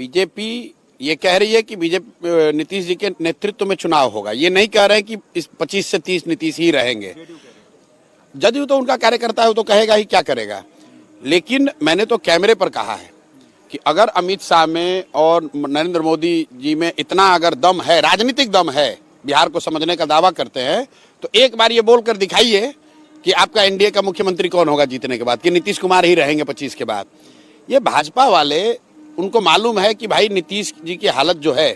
BJP ये कह रही है कि बीजेपी नीतीश जी के नेतृत्व में चुनाव होगा। ये नहीं कह रहे हैं कि इस 25 से 30 नीतीश ही रहेंगे। जदयू तो उनका कार्यकर्ता है, वो तो कहेगा ही, क्या करेगा। लेकिन मैंने तो कैमरे पर कहा है कि अगर अमित शाह में और नरेंद्र मोदी जी में इतना अगर दम है, राजनीतिक दम है, बिहार को समझने का दावा करते हैं, तो एक बार ये बोलकर दिखाइए कि आपका एनडीए का मुख्यमंत्री कौन होगा जीतने के बाद, कि नीतीश कुमार ही रहेंगे 25 के बाद। ये भाजपा वाले, उनको मालूम है कि भाई नीतीश जी की हालत जो है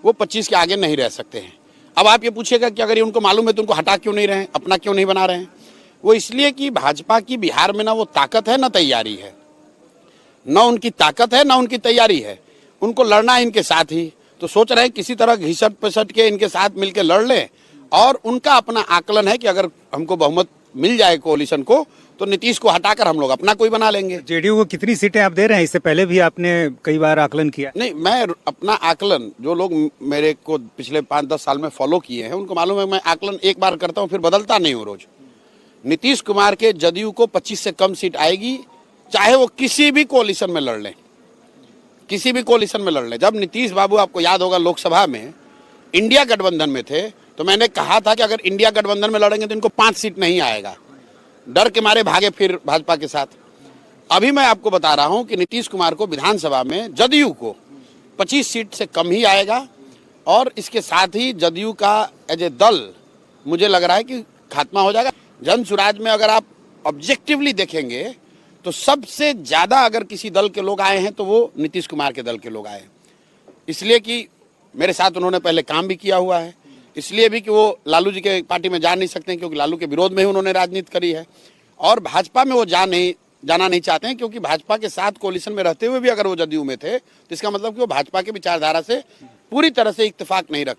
वो 25 के आगे नहीं रह सकते हैं। अब आप ये पूछिएगा कि अगर ये उनको मालूम है तो उनको हटा क्यों नहीं रहे हैं, अपना क्यों नहीं बना रहे हैं। वो इसलिए कि भाजपा की बिहार में ना वो ताकत है, ना तैयारी है, ना उनकी ताकत है, ना उनकी तैयारी है। उनको लड़ना है इनके साथ ही, तो सोच रहे हैं किसी तरह घिसट पिसट के इनके साथ मिलकर लड़ लें। और उनका अपना आकलन है कि अगर हमको बहुमत मिल जाए कोalition को, तो नीतीश को हटाकर हम लोग अपना कोई बना लेंगे। जेडीयू को कितनी सीटें आप दे रहे हैं? इससे पहले भी आपने कई बार आकलन किया। नहीं, मैं अपना आकलन, जो लोग मेरे को पिछले 5-10 साल में फॉलो किए हैं उनको मालूम है, मैं आकलन एक बार करता हूँ फिर बदलता नहीं हूँ रोज। नीतीश कुमार के जदयू को 25 से कम सीट आएगी, चाहे वो किसी भी कोalition में लड़ लें, किसी भी कोalition में लड़ लें। जब नीतीश बाबू, आपको याद होगा, लोकसभा में इंडिया गठबंधन में थे, तो मैंने कहा था कि अगर इंडिया गठबंधन में लड़ेंगे तो इनको 5 सीट नहीं आएगा, डर के मारे भागे फिर भाजपा के साथ। अभी मैं आपको बता रहा हूं कि नीतीश कुमार को विधानसभा में जदयू को 25 सीट से कम ही आएगा। और इसके साथ ही जदयू का एज ए दल मुझे लग रहा है कि खात्मा हो जाएगा। जन स्वराज में अगर आप ऑब्जेक्टिवली देखेंगे तो सबसे ज्यादा अगर किसी दल के लोग आए हैं तो वो नीतीश कुमार के दल के लोग आए हैं। इसलिए कि मेरे साथ उन्होंने पहले काम भी किया हुआ है, इसलिए भी कि वो लालू जी के पार्टी में जा नहीं सकते हैं क्योंकि लालू के विरोध में ही उन्होंने राजनीति करी है। और भाजपा में वो जाना नहीं चाहते हैं क्योंकि भाजपा के साथ कोalition में रहते हुए भी अगर वो जदयू में थे तो इसका मतलब कि वो भाजपा की विचारधारा से पूरी तरह से इत्तेफाक नहीं रखते।